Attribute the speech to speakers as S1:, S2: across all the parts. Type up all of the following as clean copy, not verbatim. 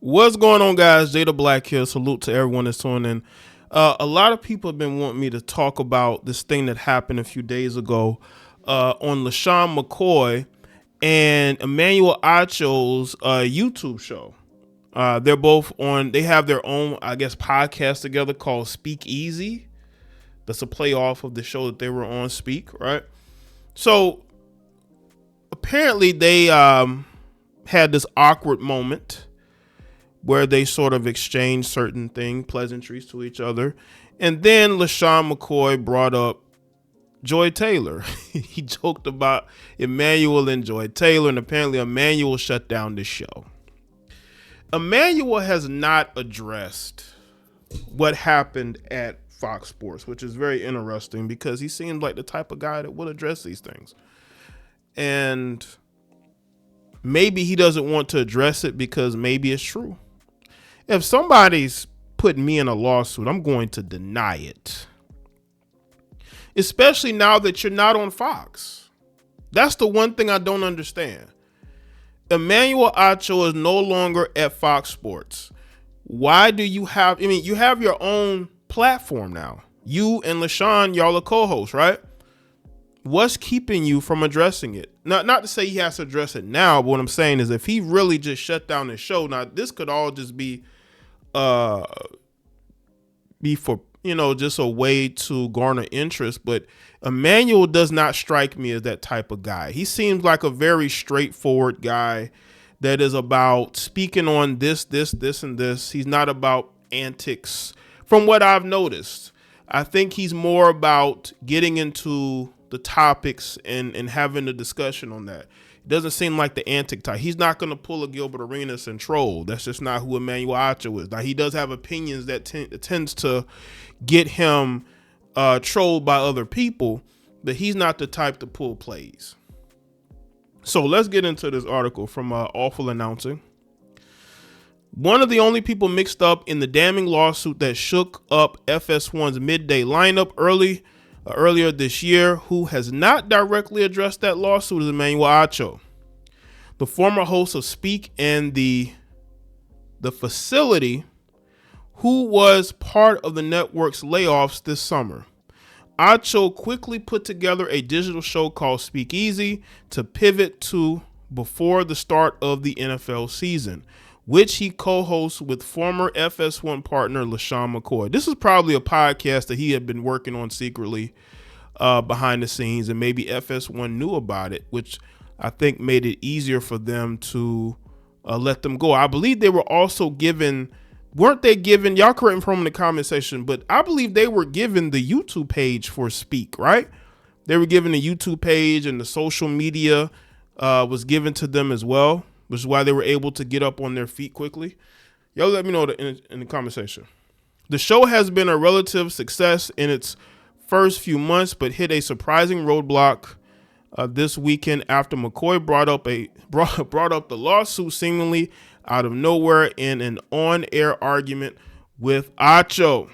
S1: What's going on, guys? Jada Black here. Salute to everyone that's tuning in. A lot of people have been wanting me to talk about this thing that happened a few days ago on LeSean McCoy and Emmanuel Acho's YouTube show. They're both on, they have their own, I guess, podcast together called Speakeasy. That's a play off of the show that they were on, Speak, right? So apparently they had this awkward moment where they sort of exchanged certain pleasantries to each other. And then LeSean McCoy brought up Joy Taylor. He joked about Emmanuel and Joy Taylor, and apparently Emmanuel shut down the show. Emmanuel has not addressed what happened at Fox Sports, which is very interesting because he seems like the type of guy that will address these things. And maybe he doesn't want to address it because maybe it's true. If somebody's putting me in a lawsuit, I'm going to deny it. Especially now that you're not on Fox. That's the one thing I don't understand. Emmanuel Acho is no longer at Fox Sports. Why do you have, you have your own platform now. You and LeSean, y'all are co-hosts, right? What's keeping you from addressing it? Not to say he has to address it now, but what I'm saying is if he really just shut down his show, now this could all just be for, just a way to garner interest. But Emmanuel does not strike me as that type of guy. He seems like a very straightforward guy that is about speaking on this, and this. He's not about antics from what I've noticed. I think he's more about getting into the topics and having a discussion on that. It doesn't seem like the antic type. He's not going to pull a Gilbert Arenas and troll. That's just not who Emmanuel Acho is. Now, he does have opinions that tends to get him trolled by other people, but he's not the type to pull plays. So let's get into this article from Awful Announcing. One of the only people mixed up in the damning lawsuit that shook up FS1's midday lineup earlier this year, who has not directly addressed that lawsuit, is Emmanuel Acho, the former host of Speak and the Facility, who was part of the network's layoffs this summer. Acho quickly put together a digital show called Speakeasy to pivot to before the start of the NFL season, which he co-hosts with former FS1 partner LeSean McCoy. This is probably a podcast that he had been working on secretly behind the scenes, and maybe FS1 knew about it, which I think made it easier for them to let them go. I believe they were also given, y'all correct me from in the comment section, but I believe they were given the YouTube page for Speak, right? They were given the YouTube page, and the social media was given to them as well, which is why they were able to get up on their feet quickly. Y'all let me know in the comment section. The show has been a relative success in its first few months, but hit a surprising roadblock this weekend after McCoy brought up the lawsuit seemingly out of nowhere in an on-air argument with Acho,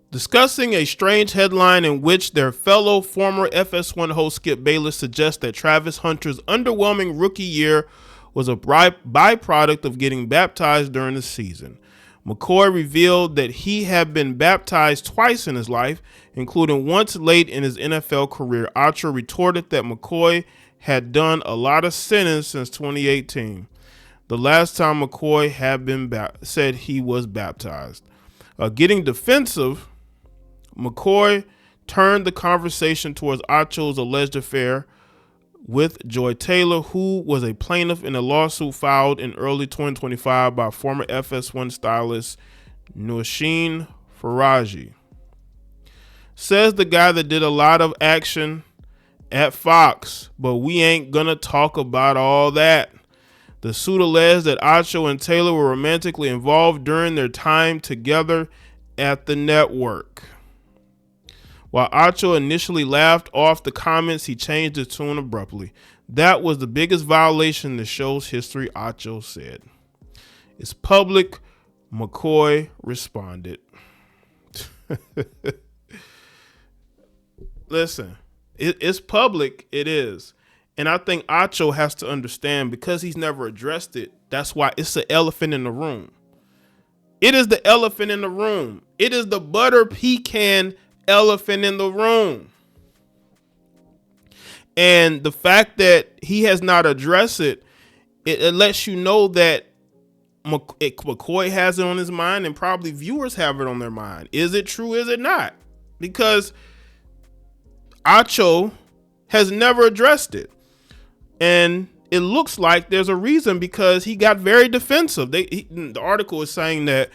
S1: discussing a strange headline in which their fellow former FS1 host Skip Bayless suggests that Travis Hunter's underwhelming rookie year was a byproduct of getting baptized during the season. McCoy revealed that he had been baptized twice in his life, including once late in his NFL career. Acho retorted that McCoy had done a lot of sinning since 2018, the last time McCoy had been said he was baptized. Getting defensive, McCoy turned the conversation towards Acho's alleged affair with Joy Taylor, who was a plaintiff in a lawsuit filed in early 2025 by former FS1 stylist LeSean Faraji. Says the guy that did a lot of action at Fox, but we ain't gonna talk about all that. The suit alleged that Acho and Taylor were romantically involved during their time together at the network. While Acho initially laughed off the comments, he changed his tune abruptly. That was the biggest violation in the show's history, Acho said. It's public, McCoy responded. Listen, it's public, it is. And I think Acho has to understand, because he's never addressed it, That's why it's the elephant in the room. It is the elephant in the room. It is the butter pecan elephant in the room. And the fact that he has not addressed it, it lets you know that McCoy has it on his mind, and probably viewers have it on their mind. Is it true? Is it not? Because Acho has never addressed it. And it looks like there's a reason, because he got very defensive. The article is saying that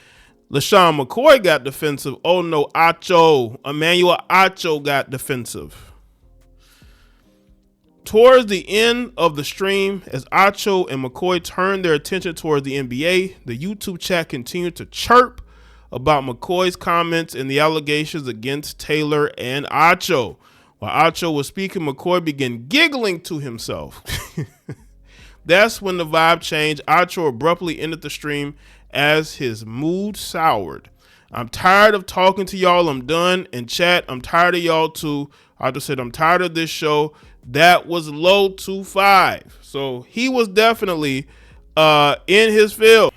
S1: LeSean McCoy got defensive. Oh no, Emmanuel Acho got defensive. Towards the end of the stream, as Acho and McCoy turned their attention towards the NBA, the YouTube chat continued to chirp about McCoy's comments and the allegations against Taylor and Acho. While Acho was speaking, McCoy began giggling to himself. That's when the vibe changed. Acho abruptly ended the stream as his mood soured. I'm tired of talking to y'all. I'm done. And chat, I'm tired of y'all too. Acho said, I'm tired of this show. That was low 2-5. So he was definitely in his field.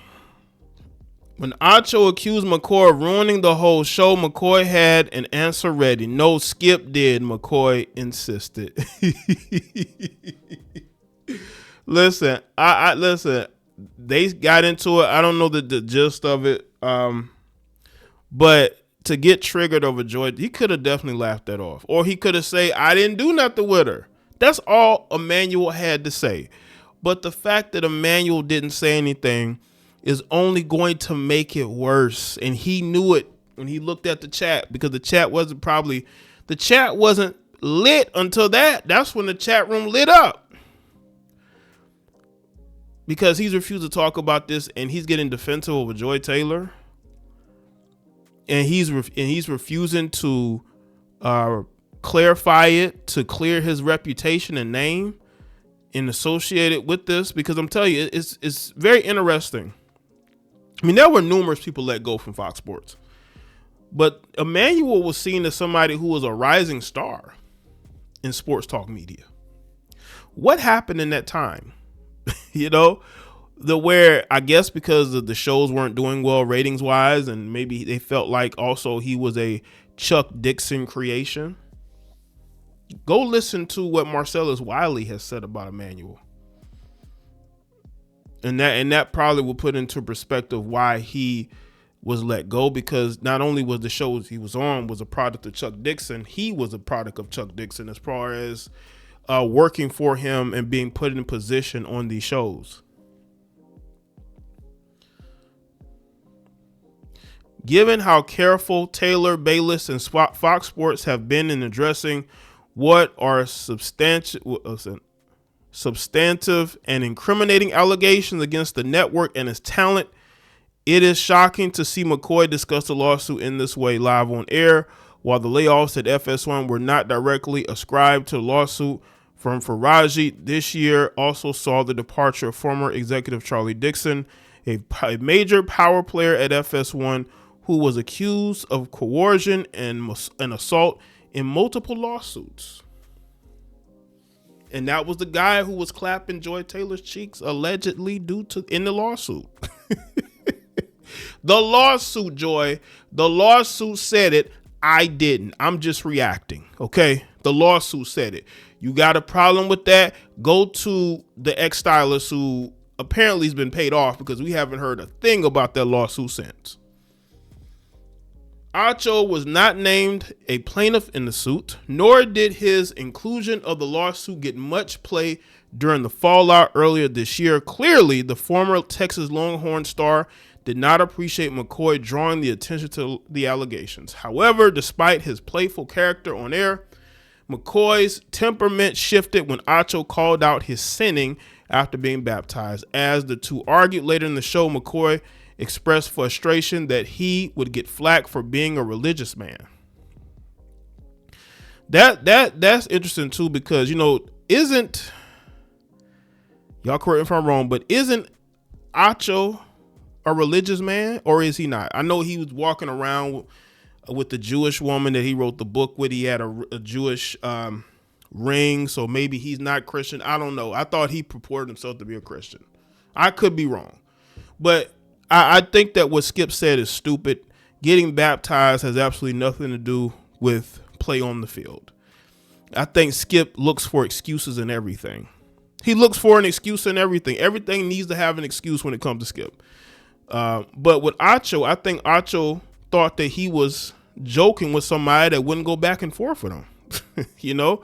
S1: When Acho accused McCoy of ruining the whole show, McCoy had an answer ready. No, Skip did, McCoy insisted. Listen, I listen. They got into it. I don't know the gist of it. But to get triggered over Joy, he could have definitely laughed that off. Or he could have said, I didn't do nothing with her. That's all Emmanuel had to say. But the fact that Emmanuel didn't say anything is only going to make it worse. And he knew it when he looked at the chat, because the chat wasn't lit until that. That's when the chat room lit up. Because he's refused to talk about this, and he's getting defensive over Joy Taylor. And he's refusing to clarify it, to clear his reputation and name and associate it with this, because I'm telling you, it's very interesting. I mean, there were numerous people let go from Fox Sports, but Emmanuel was seen as somebody who was a rising star in sports talk media. What happened in that time? Where I guess because the shows weren't doing well ratings wise, and maybe they felt like also he was a Chuck Dixon creation. Go listen to what Marcellus Wiley has said about Emmanuel. And that probably will put into perspective why he was let go, because not only was the shows he was on was a product of Chuck Dixon, he was a product of Chuck Dixon as far as working for him and being put in position on these shows. Given how careful Taylor, Bayless, and Fox Sports have been in addressing what are substantive and incriminating allegations against the network and its talent, it is shocking to see McCoy discuss the lawsuit in this way live on air. While the layoffs at FS1 were not directly ascribed to the lawsuit from Faraji, this year also saw the departure of former executive Charlie Dixon, a major power player at FS1 who was accused of coercion and assault in multiple lawsuits. And that was the guy who was clapping Joy Taylor's cheeks allegedly in the lawsuit. The lawsuit, Joy. The lawsuit said it. I didn't. I'm just reacting. Okay. The lawsuit said it. You got a problem with that? Go to the ex-stylist who apparently has been paid off, because we haven't heard a thing about that lawsuit since. Acho was not named a plaintiff in the suit, nor did his inclusion of the lawsuit get much play during the fallout earlier this year. Clearly, the former Texas Longhorn star did not appreciate McCoy drawing the attention to the allegations. However, despite his playful character on air, McCoy's temperament shifted when Acho called out his sinning after being baptized. As the two argued later in the show, McCoy expressed frustration that he would get flack for being a religious man. That's interesting too, because isn't, y'all correct me if I'm wrong, but isn't Acho a religious man, or is he not? I know he was walking around with the Jewish woman that he wrote the book with. He had a Jewish ring, so maybe he's not Christian. I don't know. I thought he purported himself to be a Christian. I could be wrong, but I think that what Skip said is stupid. Getting baptized has absolutely nothing to do with play on the field. I think Skip looks for excuses in everything. He looks for an excuse in everything. Everything needs to have an excuse when it comes to Skip. But with Acho, I think Acho thought that he was joking with somebody that wouldn't go back and forth with him. You know,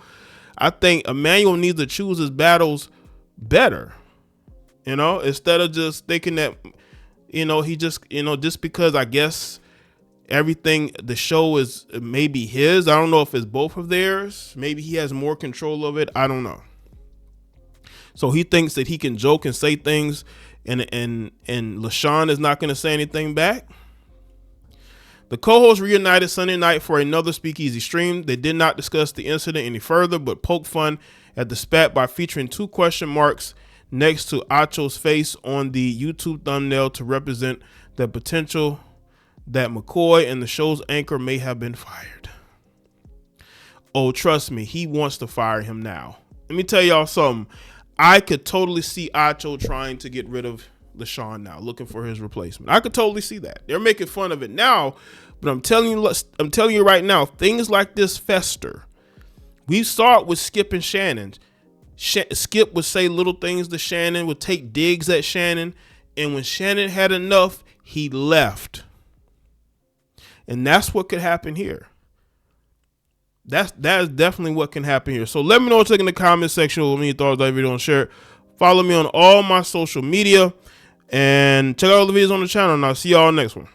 S1: I think Emmanuel needs to choose his battles better, you know, instead of just thinking that, you know, he just, you know, just because I guess everything, the show is maybe his. I don't know if it's both of theirs. Maybe he has more control of it. I don't know. So he thinks that he can joke and say things and LeSean is not going to say anything back. The co-hosts reunited Sunday night for another Speakeasy stream. They did not discuss the incident any further, but poked fun at the spat by featuring 2 question marks next to Acho's face on the YouTube thumbnail to represent the potential that McCoy and the show's anchor may have been fired. Oh, trust me, he wants to fire him now. Let me tell y'all something. I could totally see Acho trying to get rid of LeSean now, looking for his replacement. I could totally see that. They're making fun of it now, but I'm telling you right now, things like this fester. We saw it with Skip and Shannon. Skip would say little things to Shannon, would take digs at Shannon, and when Shannon had enough, he left. And that's what could happen here. That is definitely what can happen here. So let me know what you think in the comment section. Let me know your thoughts on that video and share it. Follow me on all my social media and check out all the videos on the channel, and I'll see y'all next one.